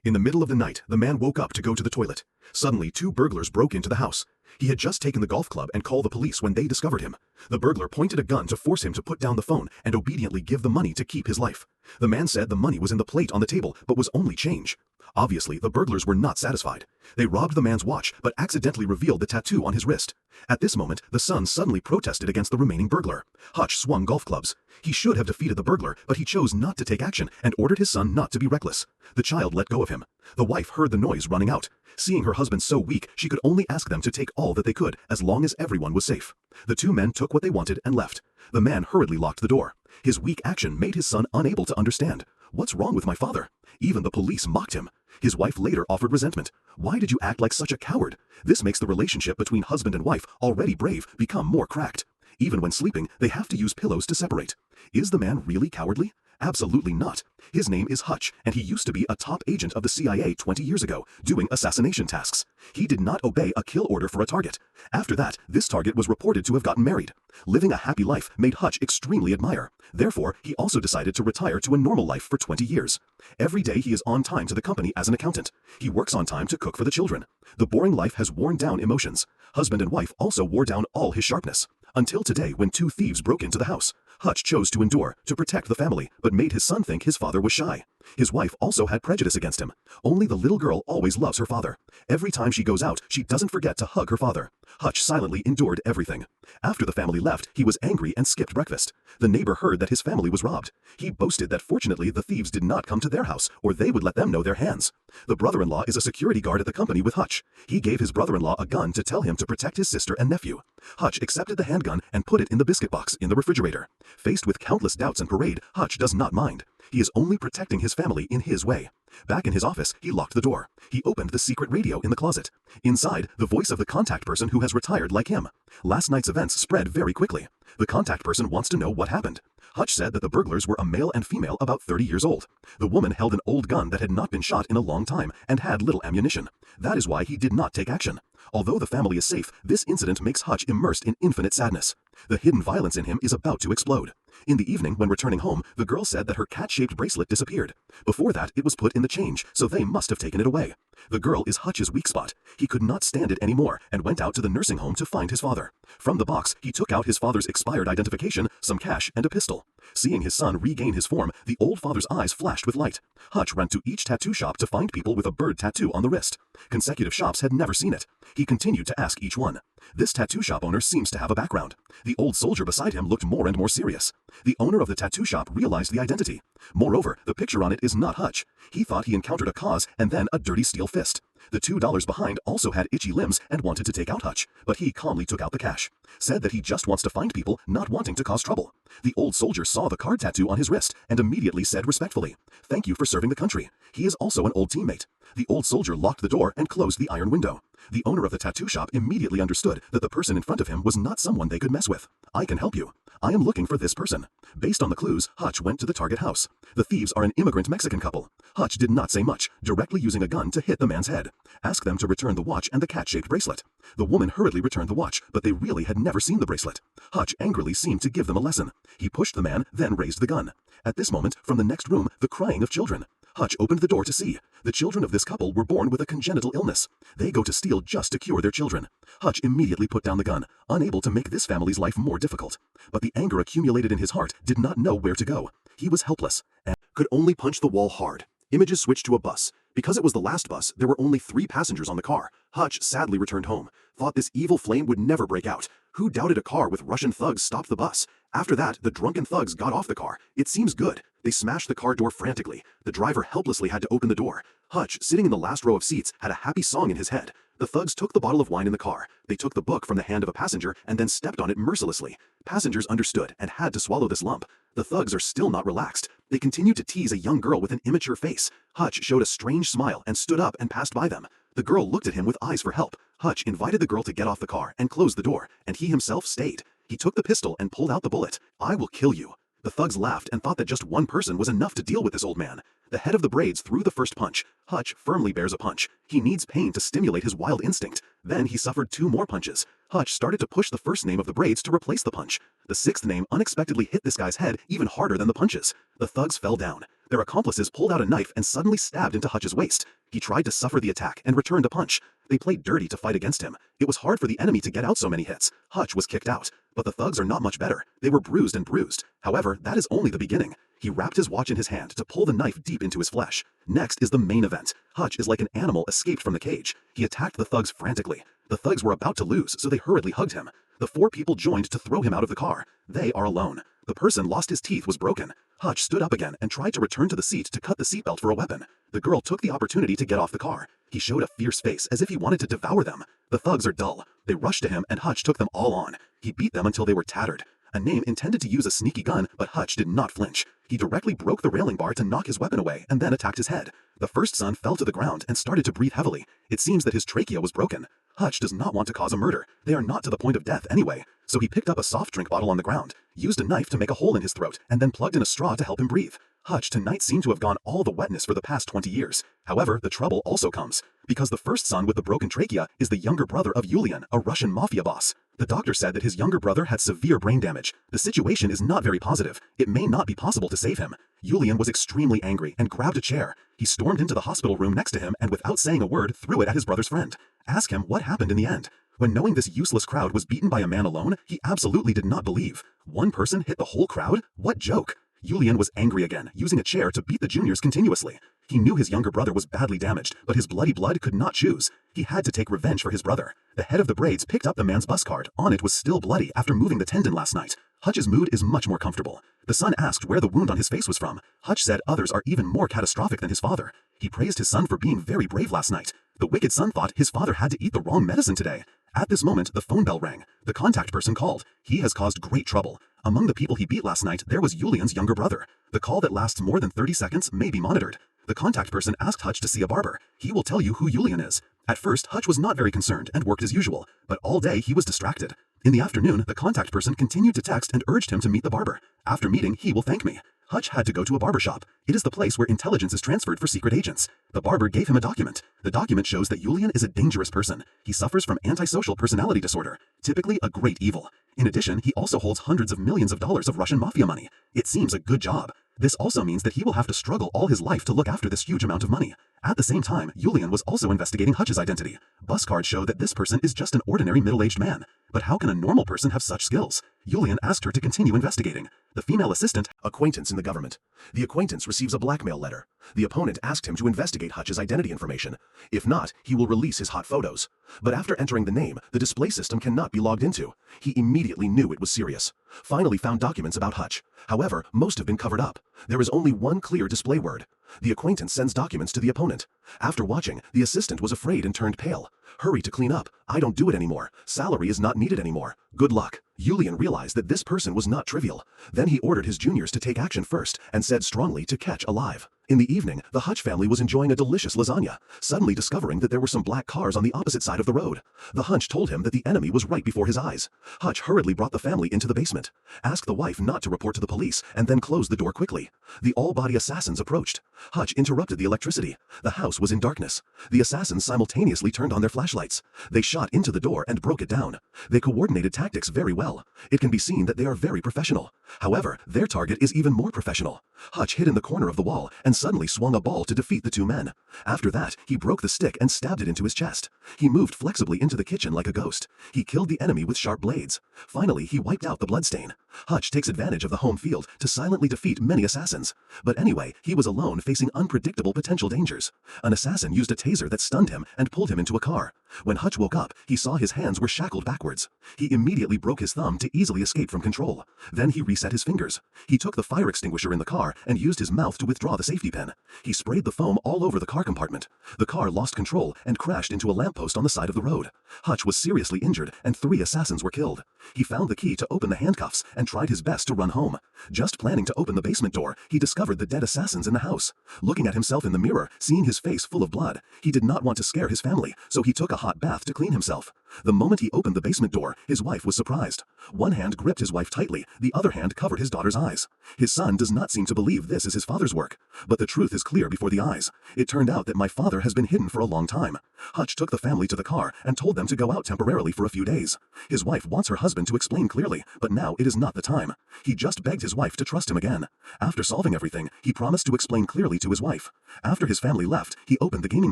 In the middle of the night, the man woke up to go to the toilet. Suddenly, two burglars broke into the house. He had just taken the golf club and called the police when they discovered him. The burglar pointed a gun to force him to put down the phone and obediently give the money to keep his life. The man said the money was in the plate on the table but was only change. Obviously, the burglars were not satisfied. They robbed the man's watch but accidentally revealed the tattoo on his wrist. At this moment, the son suddenly protested against the remaining burglar. Hutch swung golf clubs. He should have defeated the burglar, but he chose not to take action and ordered his son not to be reckless. The child let go of him. The wife heard the noise running out. Seeing her husband so weak, she could only ask them to take all that they could, as long as everyone was safe. The two men took what they wanted and left. The man hurriedly locked the door. His weak action made his son unable to understand. "What's wrong with my father?" Even the police mocked him. His wife later offered resentment. "Why did you act like such a coward?" This makes the relationship between husband and wife, already brave, become more cracked. Even when sleeping, they have to use pillows to separate. Is the man really cowardly? Absolutely not. His name is Hutch, and he used to be a top agent of the CIA 20 years ago, doing assassination tasks. He did not obey a kill order for a target. After that, this target was reported to have gotten married. Living a happy life made Hutch extremely admire. Therefore, he also decided to retire to a normal life for 20 years. Every day he is on time to the company as an accountant. He works on time to cook for the children. The boring life has worn down emotions. Husband and wife also wore down all his sharpness. Until today, when two thieves broke into the house. Hutch chose to endure, to protect the family, but made his son think his father was shy. His wife also had prejudice against him. Only the little girl always loves her father. Every time she goes out, she doesn't forget to hug her father. Hutch silently endured everything. After the family left, he was angry and skipped breakfast. The neighbor heard that his family was robbed. He boasted that fortunately the thieves did not come to their house, or they would let them know their hands. The brother-in-law is a security guard at the company with Hutch. He gave his brother-in-law a gun to tell him to protect his sister and nephew. Hutch accepted the handgun and put it in the biscuit box in the refrigerator. Faced with countless doubts and parade, Hutch does not mind. He is only protecting his family in his way. Back in his office, he locked the door. He opened the secret radio in the closet. Inside, the voice of the contact person who has retired like him. Last night's events spread very quickly. The contact person wants to know what happened. Hutch said that the burglars were a male and female about 30 years old. The woman held an old gun that had not been shot in a long time and had little ammunition. That is why he did not take action. Although the family is safe, this incident makes Hutch immersed in infinite sadness. The hidden violence in him is about to explode. In the evening, when returning home, the girl said that her cat-shaped bracelet disappeared. Before that, it was put in the change, so they must have taken it away. The girl is Hutch's weak spot. He could not stand it anymore and went out to the nursing home to find his father. From the box, he took out his father's expired identification, some cash, and a pistol. Seeing his son regain his form, the old father's eyes flashed with light. Hutch ran to each tattoo shop to find people with a bird tattoo on the wrist. Consecutive shops had never seen it. He continued to ask each one. This tattoo shop owner seems to have a background. The old soldier beside him looked more and more serious. The owner of the tattoo shop realized the identity. Moreover, the picture on it is not Hutch. He thought he encountered a cause and then a dirty steel fist. The $2 behind also had itchy limbs and wanted to take out Hutch, but he calmly took out the cash. Said that he just wants to find people, not wanting to cause trouble. The old soldier saw the card tattoo on his wrist and immediately said respectfully, "Thank you for serving the country." He is also an old teammate. The old soldier locked the door and closed the iron window. The owner of the tattoo shop immediately understood that the person in front of him was not someone they could mess with. "I can help you. I am looking for this person." Based on the clues, Hutch went to the target house. The thieves are an immigrant Mexican couple. Hutch did not say much, directly using a gun to hit the man's head. Ask them to return the watch and the cat-shaped bracelet. The woman hurriedly returned the watch, but they really had never seen the bracelet. Hutch angrily seemed to give them a lesson. He pushed the man, then raised the gun. At this moment, from the next room, the crying of children. Hutch opened the door to see. The children of this couple were born with a congenital illness. They go to steal just to cure their children. Hutch immediately put down the gun, unable to make this family's life more difficult. But the anger accumulated in his heart did not know where to go. He was helpless and could only punch the wall hard. Images switched to a bus. Because it was the last bus, there were only 3 passengers on the car. Hutch sadly returned home. Thought this evil flame would never break out. Who doubted a car with Russian thugs stopped the bus? After that, the drunken thugs got off the car. It seems good. They smashed the car door frantically. The driver helplessly had to open the door. Hutch, sitting in the last row of seats, had a happy song in his head. The thugs took the bottle of wine in the car. They took the book from the hand of a passenger and then stepped on it mercilessly. Passengers understood and had to swallow this lump. The thugs are still not relaxed. They continued to tease a young girl with an immature face. Hutch showed a strange smile and stood up and passed by them. The girl looked at him with eyes for help. Hutch invited the girl to get off the car and close the door, and he himself stayed. He took the pistol and pulled out the bullet. "I will kill you." The thugs laughed and thought that just one person was enough to deal with this old man. The head of the braids threw the first punch. Hutch firmly bears a punch. He needs pain to stimulate his wild instinct. Then he suffered 2 more punches. Hutch started to push the first name of the braids to replace the punch. The 6th name unexpectedly hit this guy's head even harder than the punches. The thugs fell down. Their accomplices pulled out a knife and suddenly stabbed into Hutch's waist. He tried to suffer the attack and returned a punch. They played dirty to fight against him. It was hard for the enemy to get out so many hits. Hutch was kicked out. But the thugs are not much better. They were bruised and bruised. However, that is only the beginning. He wrapped his watch in his hand to pull the knife deep into his flesh. Next is the main event. Hutch is like an animal escaped from the cage. He attacked the thugs frantically. The thugs were about to lose, so they hurriedly hugged him. The 4 people joined to throw him out of the car. They are alone. The person lost his teeth was broken. Hutch stood up again and tried to return to the seat to cut the seatbelt for a weapon. The girl took the opportunity to get off the car. He showed a fierce face as if he wanted to devour them. The thugs are dull. They rushed to him and Hutch took them all on. He beat them until they were tattered. A name intended to use a sneaky gun, but Hutch did not flinch. He directly broke the railing bar to knock his weapon away and then attacked his head. The first son fell to the ground and started to breathe heavily. It seems that his trachea was broken. Hutch does not want to cause a murder. They are not to the point of death anyway. So he picked up a soft drink bottle on the ground, used a knife to make a hole in his throat, and then plugged in a straw to help him breathe. Hutch tonight seemed to have gone all the wetness for the past 20 years. However, the trouble also comes, because the first son with the broken trachea is the younger brother of Yulian, a Russian mafia boss. The doctor said that his younger brother had severe brain damage. The situation is not very positive. It may not be possible to save him. Yulian was extremely angry and grabbed a chair. He stormed into the hospital room next to him and without saying a word threw it at his brother's friend. Ask him what happened in the end. When knowing this useless crowd was beaten by a man alone, he absolutely did not believe. One person hit the whole crowd? What joke! Yulian was angry again, using a chair to beat the juniors continuously. He knew his younger brother was badly damaged, but his bloody blood could not choose. He had to take revenge for his brother. The head of the braids picked up the man's bus card. On it was still bloody after moving the tendon last night. Hutch's mood is much more comfortable. The son asked where the wound on his face was from. Hutch said others are even more catastrophic than his father. He praised his son for being very brave last night. The wicked son thought his father had to eat the wrong medicine today. At this moment, the phone bell rang. The contact person called. He has caused great trouble. Among the people he beat last night, there was Yulian's younger brother. The call that lasts more than 30 seconds may be monitored. The contact person asked Hutch to see a barber. He will tell you who Yulian is. At first, Hutch was not very concerned and worked as usual, but all day he was distracted. In the afternoon, the contact person continued to text and urged him to meet the barber. After meeting, he will thank me. Hutch had to go to a barber shop. It is the place where intelligence is transferred for secret agents. The barber gave him a document. The document shows that Yulian is a dangerous person. He suffers from antisocial personality disorder, typically a great evil. In addition, he also holds hundreds of millions of dollars of Russian mafia money. It seems a good job. This also means that he will have to struggle all his life to look after this huge amount of money. At the same time, Yulian was also investigating Hutch's identity. Bus cards show that this person is just an ordinary middle-aged man. But how can a normal person have such skills? Yulian asked her to continue investigating. The female assistant, acquaintance in the government. The acquaintance receives a blackmail letter. The opponent asked him to investigate Hutch's identity information. If not, he will release his hot photos. But after entering the name, the display system cannot be logged into. He immediately knew it was serious. Finally found documents about Hutch. However, most have been covered up. There is only one clear display word. The acquaintance sends documents to the opponent. After watching, the assistant was afraid and turned pale. Hurry to clean up. I don't do it anymore. Salary is not needed anymore. Good luck. Yulian realized that this person was not trivial. Then he ordered his juniors to take action first and said strongly to catch alive. In the evening, the Hutch family was enjoying a delicious lasagna, suddenly discovering that there were some black cars on the opposite side of the road. The hunch told him that the enemy was right before his eyes. Hutch hurriedly brought the family into the basement, asked the wife not to report to the police, and then closed the door quickly. The all-body assassins approached. Hutch interrupted the electricity. The house was in darkness. The assassins simultaneously turned on their flashlights. They shot into the door and broke it down. They coordinated tactics very well. It can be seen that they are very professional. However, their target is even more professional. Hutch hid in the corner of the wall and suddenly swung a ball to defeat the two men. After that, he broke the stick and stabbed it into his chest. He moved flexibly into the kitchen like a ghost. He killed the enemy with sharp blades. Finally, he wiped out the bloodstain. Hutch takes advantage of the home field to silently defeat many assassins. But anyway, he was alone facing unpredictable potential dangers. An assassin used a taser that stunned him and pulled him into a car. When Hutch woke up, he saw his hands were shackled backwards. He immediately broke his thumb to easily escape from control. Then he reset his fingers. He took the fire extinguisher in the car and used his mouth to withdraw the safety pin. He sprayed the foam all over the car compartment. The car lost control and crashed into a lamppost on the side of the road. Hutch was seriously injured and 3 assassins were killed. He found the key to open the handcuffs and tried his best to run home. Just planning to open the basement door, he discovered the dead assassins in the house. Looking at himself in the mirror, seeing his face full of blood, he did not want to scare his family, so he took a hot bath to clean himself. The moment he opened the basement door, his wife was surprised. One hand gripped his wife tightly, the other hand covered his daughter's eyes. His son does not seem to believe this is his father's work. But the truth is clear before the eyes. It turned out that my father has been hidden for a long time. Hutch took the family to the car and told them to go out temporarily for a few days. His wife wants her husband to explain clearly, but now it is not the time. He just begged his wife to trust him again. After solving everything, he promised to explain clearly to his wife. After his family left, he opened the gaming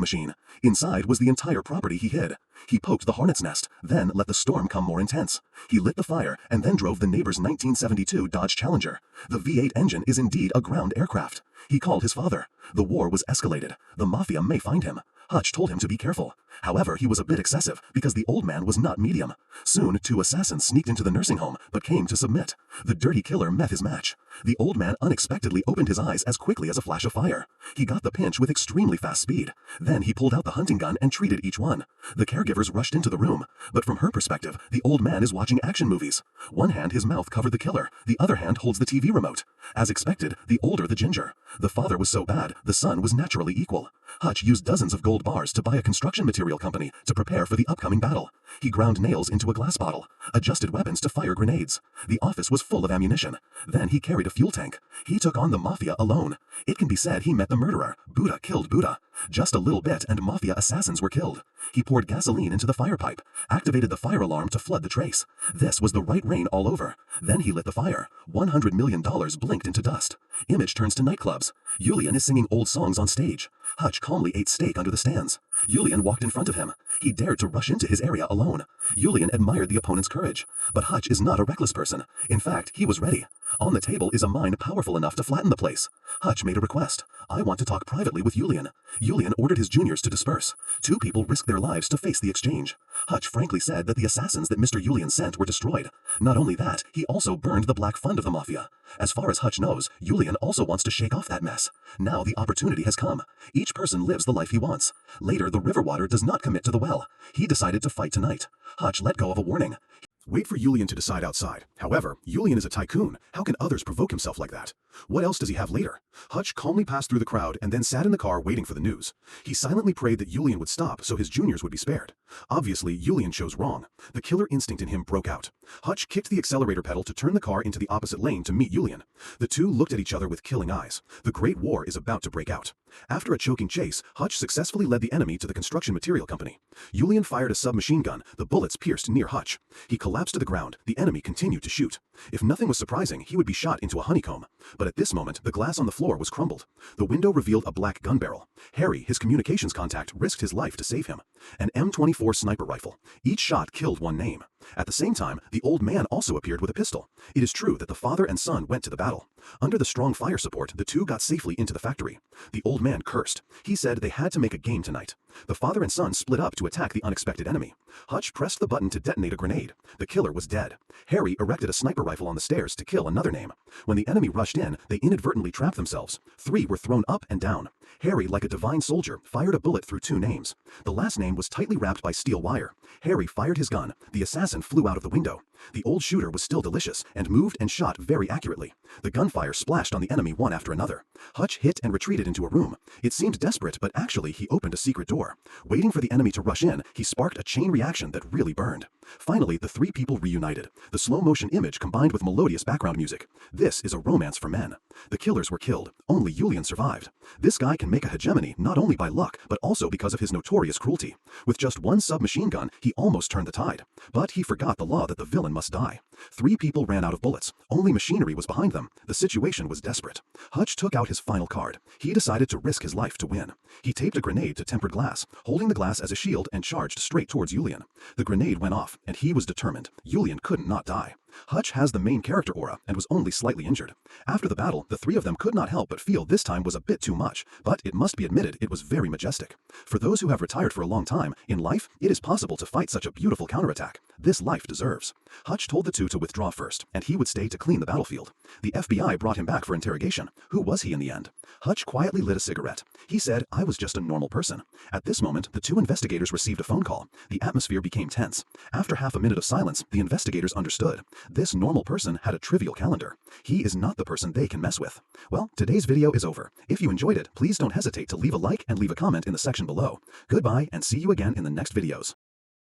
machine. Inside was the entire property he hid. He poked the hornet's nest, then let the storm come more intense. He lit the fire and then drove the neighbor's 1972 Dodge Challenger. The V8 engine is indeed a ground aircraft. He called his father. The war was escalated. The mafia may find him. Hutch told him to be careful. However, he was a bit excessive because the old man was not medium. Soon, 2 assassins sneaked into the nursing home but came to submit. The dirty killer met his match. The old man unexpectedly opened his eyes as quickly as a flash of fire. He got the pinch with extremely fast speed. Then he pulled out the hunting gun and treated each one. The caregivers rushed into the room, but from her perspective, the old man is watching action movies. One hand his mouth covered the killer, the other hand holds the TV remote. As expected, the older the ginger. The father was so bad, the son was naturally equal. Hutch used dozens of gold bars to buy a construction material company to prepare for the upcoming battle. He ground nails into a glass bottle, adjusted weapons to fire grenades. The office was full of ammunition. Then he carried a fuel tank. He took on the mafia alone. It can be said he met the murderer. Buddha killed Buddha. Just a little bit and mafia assassins were killed. He poured gasoline into the fire pipe, activated the fire alarm to flood the trace. This was the right rain all over. Then he lit the fire. $100 million blinked into dust. Image turns to nightclubs. Julian is singing old songs on stage. Hutch calmly ate steak under the stands. Julian walked in front of him. He dared to rush into his area alone. Julian admired the opponent's courage. But Hutch is not a reckless person. In fact, he was ready. On the table is a mine powerful enough to flatten the place. Hutch made a request. I want to talk privately with Julian. Julian ordered his juniors to disperse. 2 people risked their lives to face the exchange. Hutch frankly said that the assassins that Mr. Julian sent were destroyed. Not only that, he also burned the black fund of the mafia. As far as Hutch knows, Julian also wants to shake off that mess. Now the opportunity has come. Each person lives the life he wants. Later, the river water does not commit to the well. He decided to fight tonight. Hutch let go of a warning. Wait for Julian to decide outside. However, Julian is a tycoon. How can others provoke himself like that? What else does he have later? Hutch calmly passed through the crowd and then sat in the car waiting for the news. He silently prayed that Julian would stop so his juniors would be spared. Obviously, Julian chose wrong. The killer instinct in him broke out. Hutch kicked the accelerator pedal to turn the car into the opposite lane to meet Julian. The two looked at each other with killing eyes. The Great War is about to break out. After a choking chase, Hutch successfully led the enemy to the construction material company. Julian fired a submachine gun. The bullets pierced near Hutch. He collapsed to the ground. The enemy continued to shoot. If nothing was surprising, he would be shot into a honeycomb. But at this moment, the glass on the floor was crumbled. The window revealed a black gun barrel. Harry, his communications contact, risked his life to save him. An M24 sniper rifle. Each shot killed one name. At the same time, the old man also appeared with a pistol. It is true that the father and son went to the battle. Under the strong fire support, the two got safely into the factory. The old man cursed. He said they had to make a game tonight. The father and son split up to attack the unexpected enemy. Hutch pressed the button to detonate a grenade. The killer was dead. Harry erected a sniper rifle on the stairs to kill another name. When the enemy rushed in, they inadvertently trapped themselves. 3 were thrown up and down. Harry, like a divine soldier, fired a bullet through 2 names. The last name was tightly wrapped by steel wire. Harry fired his gun. The assassin flew out of the window. The old shooter was still delicious and moved and shot very accurately. The gunfire splashed on the enemy one after another. Hutch hit and retreated into a room. It seemed desperate, but actually he opened a secret door. Waiting for the enemy to rush in, he sparked a chain reaction that really burned. Finally, the 3 people reunited. The slow-motion image combined with melodious background music. This is a romance for men. The killers were killed. Only Julian survived. This guy can make a hegemony not only by luck, but also because of his notorious cruelty. With just 1 submachine gun, he almost turned the tide. But he forgot the law that the villain must die. 3 people ran out of bullets. Only machinery was behind them. The situation was desperate. Hutch took out his final card. He decided to risk his life to win. He taped a grenade to tempered glass, holding the glass as a shield and charged straight towards Julian. The grenade went off, and he was determined. Julian couldn't not die. Hutch has the main character aura and was only slightly injured. After the battle, the 3 of them could not help but feel this time was a bit too much, but it must be admitted it was very majestic. For those who have retired for a long time, in life, it is possible to fight such a beautiful counterattack. This life deserves. Hutch told the 2 to withdraw first, and he would stay to clean the battlefield. The FBI brought him back for interrogation. Who was he in the end? Hutch quietly lit a cigarette. He said, "I was just a normal person." At this moment, the 2 investigators received a phone call. The atmosphere became tense. After half a minute of silence, the investigators understood. This normal person had a trivial calendar. He is not the person they can mess with. Well, today's video is over. If you enjoyed it, please don't hesitate to leave a like and leave a comment in the section below. Goodbye, and see you again in the next videos.